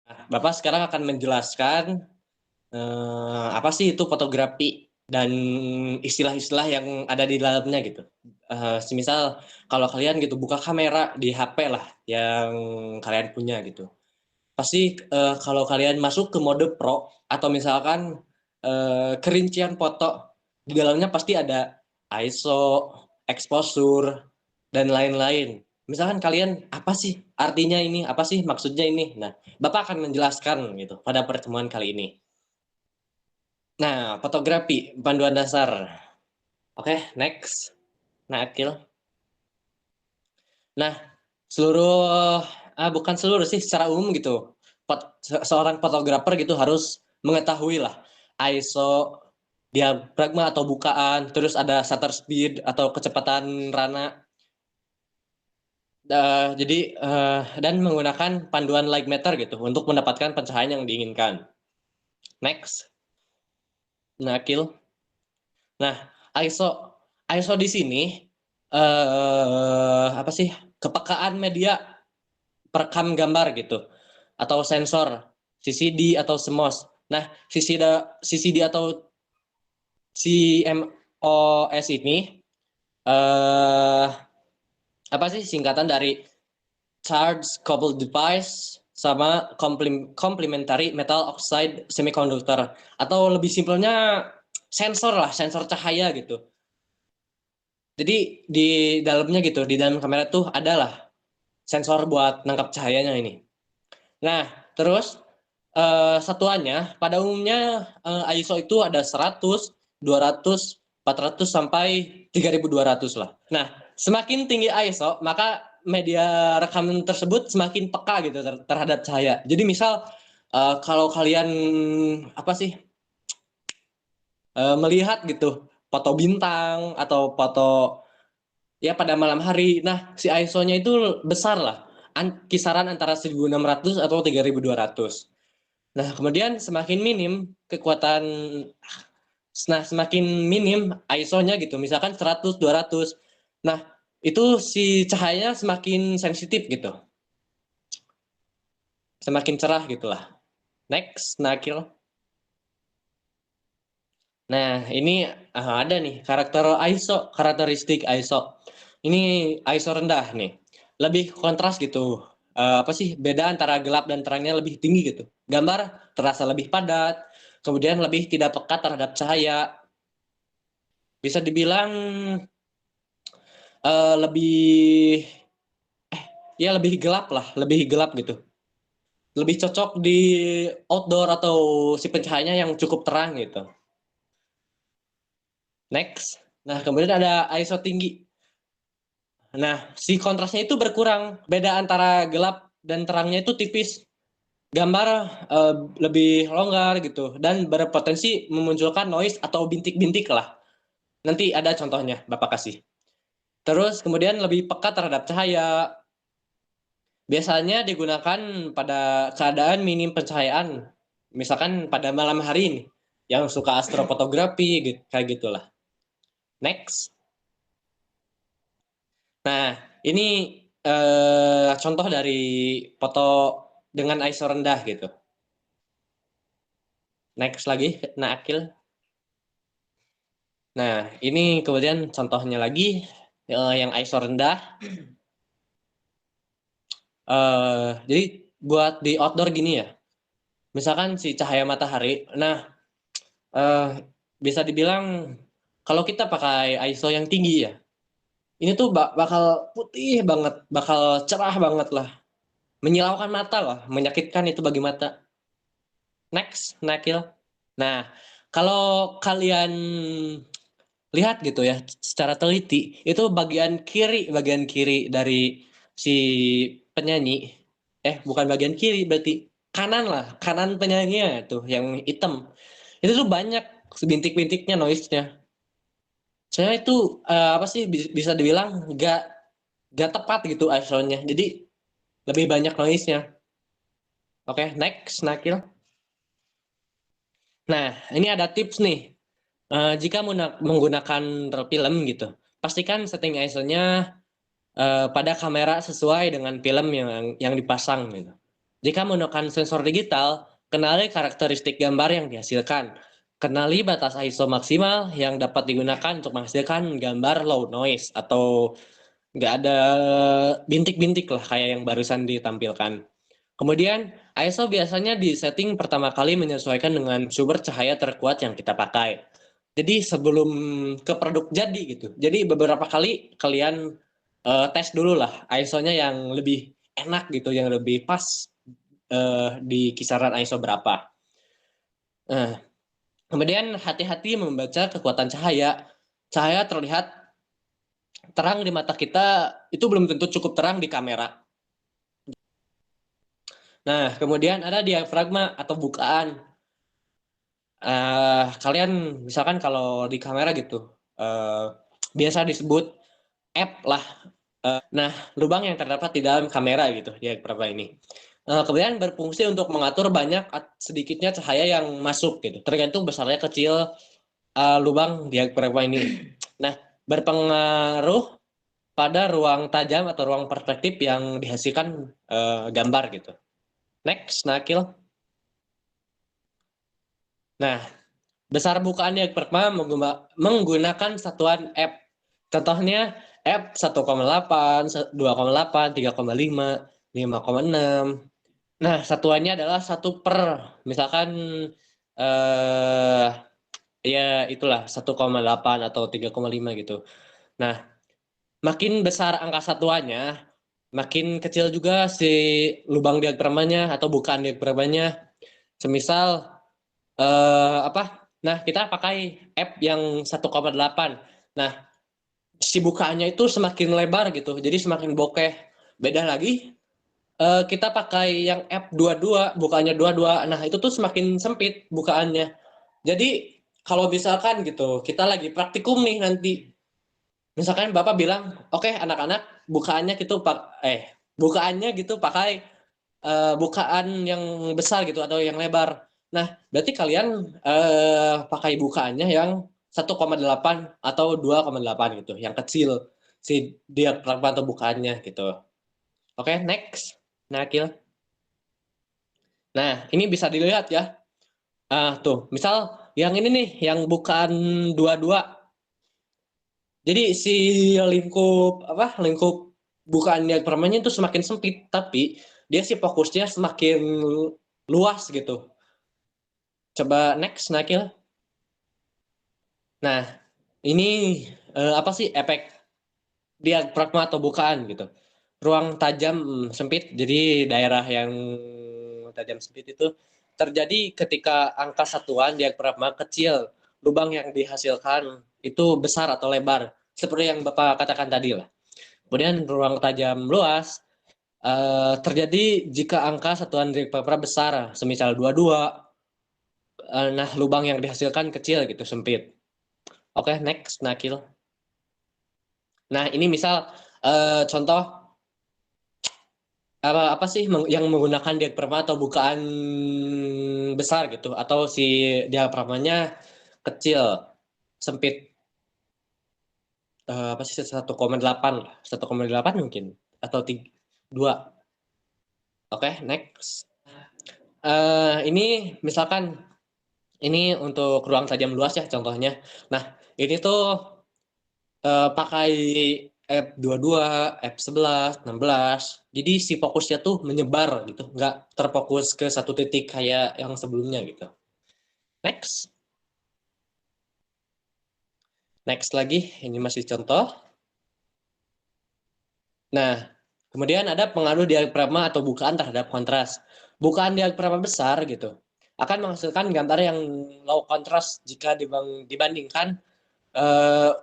Nah, Bapak sekarang akan menjelaskan apa sih itu fotografi dan istilah-istilah yang ada di dalamnya gitu. Semisal kalau kalian gitu buka kamera di HP lah yang kalian punya gitu. Pasti kalau kalian masuk ke mode pro atau misalkan kerincian foto di dalamnya pasti ada ISO, exposure dan lain-lain. Misalkan kalian apa sih artinya ini, apa sih maksudnya ini. Nah, Bapak akan menjelaskan gitu pada pertemuan kali ini. Nah, fotografi panduan dasar. Oke, next. Nah, Akil. Nah, seluruh bukan seluruh sih secara umum gitu. Seorang fotografer gitu harus mengetahui lah ISO, diafragma atau bukaan, terus ada shutter speed atau kecepatan rana. Dan menggunakan panduan light meter gitu untuk mendapatkan pencahayaan yang diinginkan. Next. Nah, Akil. Nah, ISO ISO di sini apa sih? Kepekaan media perekam gambar gitu atau sensor CCD atau CMOS. Nah, CCD atau CMOS ini eh apa sih singkatan dari Charge Coupled Device sama Complementary Metal Oxide Semiconductor atau lebih simpelnya sensor lah, sensor cahaya gitu. Jadi di dalamnya gitu, di dalam kamera tuh adalah sensor buat nangkap cahayanya ini. Nah, terus satuannya pada umumnya ISO itu ada 100, 200, 400 sampai 3200 lah. Nah, semakin tinggi ISO, maka media rekaman tersebut semakin peka gitu terhadap cahaya. Jadi misal kalau kalian apa sih melihat gitu foto bintang atau foto ya pada malam hari. Nah, si ISO-nya itu besar lah. Kisaran antara 1600 atau 3200. Nah, kemudian semakin minim kekuatan semakin minim ISO-nya gitu. Misalkan 100, 200. Nah, itu si cahayanya semakin sensitif gitu. Semakin cerah gitulah. Next, Nakil. Nah, ini ada nih karakteristik ISO. Ini ISO rendah nih. Lebih kontras gitu. Apa sih beda antara gelap dan terangnya lebih tinggi gitu. Gambar terasa lebih padat, kemudian lebih tidak pekat terhadap cahaya. Bisa dibilang lebih ya lebih gelap lah, lebih gelap gitu. Lebih cocok di outdoor atau si pencahayanya yang cukup terang gitu. Next. Nah, kemudian ada ISO tinggi. Nah, si kontrasnya itu berkurang. Beda antara gelap dan terangnya itu tipis. Gambar lebih longgar gitu dan berpotensi memunculkan noise atau bintik-bintik lah. Nanti ada contohnya, Bapak kasih. Terus kemudian lebih peka terhadap cahaya. Biasanya digunakan pada keadaan minim pencahayaan. Misalkan pada malam hari ini yang suka astrofotografi gitu, kayak gitulah. Next. Nah, ini contoh dari foto dengan ISO rendah gitu. Next lagi, nah Akil. Nah, ini kemudian contohnya lagi yang ISO rendah. Jadi buat di outdoor gini ya. Misalkan si cahaya matahari. Nah, eh, bisa dibilang kalau kita pakai ISO yang tinggi ya, ini tuh bakal putih banget, bakal cerah banget lah, menyilaukan mata lah, menyakitkan itu bagi mata. Next, Nakil. Nah, kalau kalian lihat gitu ya, secara teliti, itu bagian kiri dari si penyanyi, bukan bagian kiri, berarti kanan lah, kanan penyanyinya tuh yang hitam. Itu tuh banyak bintik-bintiknya noise-nya. Saya itu apa sih bisa dibilang gak tepat gitu ISO-nya. Jadi lebih banyak noise-nya. Oke, next, Nakil. Nah, ini ada tips nih. Jika menggunakan film gitu, pastikan setting ISO-nya pada kamera sesuai dengan film yang dipasang gitu. Jika menggunakan sensor digital, kenali karakteristik gambar yang dihasilkan. Kenali batas ISO maksimal yang dapat digunakan untuk menghasilkan gambar low noise atau nggak ada bintik-bintik lah kayak yang barusan ditampilkan. Kemudian ISO biasanya disetting pertama kali menyesuaikan dengan sumber cahaya terkuat yang kita pakai. Jadi sebelum ke produk jadi gitu. Jadi beberapa kali kalian tes dulu lah ISO-nya yang lebih enak gitu, yang lebih pas di kisaran ISO berapa. Nah, kemudian hati-hati membaca kekuatan cahaya. Cahaya terlihat terang di mata kita itu belum tentu cukup terang di kamera. Nah, kemudian ada diafragma atau bukaan. Kalian misalkan kalau di kamera gitu, biasa disebut F lah. Nah, lubang yang terdapat di dalam kamera gitu, diafragma ini. Kemudian berfungsi untuk mengatur banyak sedikitnya cahaya yang masuk gitu, tergantung besarnya kecil lubang diafragma ini. Nah, berpengaruh pada ruang tajam atau ruang perspektif yang dihasilkan gambar gitu. Next, Nakil. Nah, besar bukaan diafragma menggunakan satuan F. Contohnya F 1,8, 2,8, 3,5, 5,6. Nah, satuannya adalah 1/, misalkan eh ya itulah 1,8 atau 3,5 gitu. Nah, makin besar angka satuannya, makin kecil juga si lubang diafragmanya atau bukaan diafragmanya. Semisal apa? Nah, kita pakai app yang 1,8. Nah, si bukaannya itu semakin lebar gitu. Jadi semakin bokeh. Beda lagi kita pakai yang app 22, bukaannya 22. Nah, itu tuh semakin sempit bukaannya. Jadi kalau misalkan gitu, kita lagi praktikum nih nanti. Misalkan Bapak bilang, "Oke, anak-anak, bukaannya gitu pakai bukaan yang besar gitu atau yang lebar." Nah, berarti kalian pakai bukaannya yang 1,8 atau 2,8 gitu, yang kecil si diafragma atau bukaannya gitu. Oke, next. Nah, Akil. Nah, ini bisa dilihat ya. Tuh, misal yang ini nih, yang bukan 22. Jadi si lingkup bukaan diafragmanya itu semakin sempit, tapi dia si fokusnya semakin luas gitu. Coba next, Nakil. Nah, ini apa sih efek diafragma atau bukaan gitu. Ruang tajam sempit, jadi daerah yang tajam sempit itu terjadi ketika angka satuan diafragma kecil, lubang yang dihasilkan itu besar atau lebar, seperti yang Bapak katakan tadi lah. Kemudian ruang tajam luas terjadi jika angka satuan diafragma besar, semisal 22, nah lubang yang dihasilkan kecil gitu, sempit. Oke, next, Nakil. Nah, ini misal contoh apa sih yang menggunakan diafragma atau bukaan besar gitu, atau si diafragmanya kecil, sempit, apa sih 1,8 lah, 1,8 mungkin atau 2. Oke, next. Ini misalkan ini untuk ruang tajam luas ya contohnya. Nah, ini tuh pakai F22, F11, 16. Jadi si fokusnya tuh menyebar gitu, nggak terfokus ke satu titik kayak yang sebelumnya gitu. Next. Next lagi, ini masih contoh. Nah, kemudian ada pengaruh diafragma atau bukaan terhadap kontras. Bukaan diafragma besar gitu akan menghasilkan gambar yang low kontras jika dibandingkan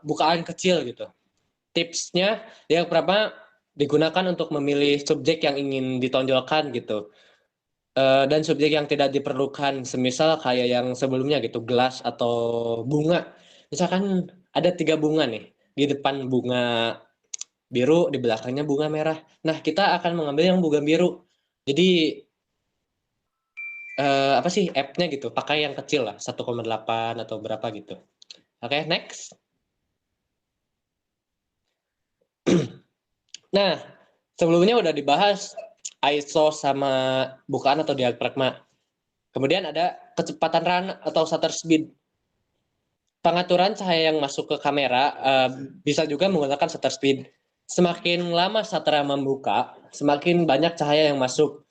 bukaan kecil gitu. Tipsnya diafragma digunakan untuk memilih subjek yang ingin ditonjolkan gitu. Dan subjek yang tidak diperlukan, semisal kayak yang sebelumnya gitu, gelas atau bunga. Misalkan ada 3 bunga nih, di depan bunga biru, di belakangnya bunga merah. Nah, kita akan mengambil yang bunga biru. Jadi apa sih F-nya gitu, pakai yang kecil lah, 1,8 atau berapa gitu. Oke, next. Nah, sebelumnya udah dibahas ISO sama bukaan atau diafragma. Kemudian ada kecepatan run atau shutter speed. Pengaturan cahaya yang masuk ke kamera bisa juga menggunakan shutter speed. Semakin lama shutter membuka, semakin banyak cahaya yang masuk.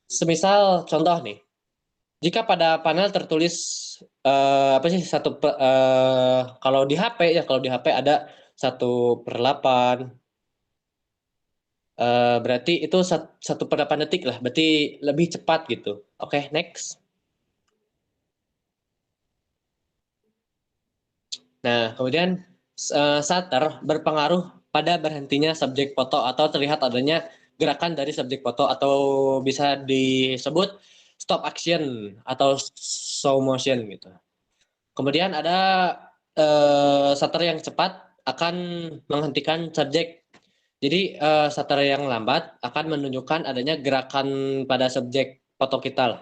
Semisal contoh nih, jika pada panel tertulis apa sih kalau di HP ya, kalau di HP ada 1/8, berarti itu 1/8 detik lah, berarti lebih cepat gitu. Oke, next. Nah, kemudian shutter berpengaruh pada berhentinya subjek foto atau terlihat adanya gerakan dari subjek foto atau bisa disebut stop action atau slow motion gitu. Kemudian ada shutter yang cepat akan menghentikan subjek. Jadi shutter yang lambat akan menunjukkan adanya gerakan pada subjek foto kita lah.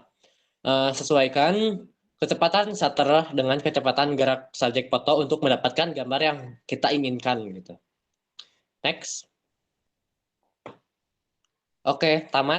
Sesuaikan kecepatan shutter dengan kecepatan gerak subjek foto untuk mendapatkan gambar yang kita inginkan gitu. Next. Oke, tamat.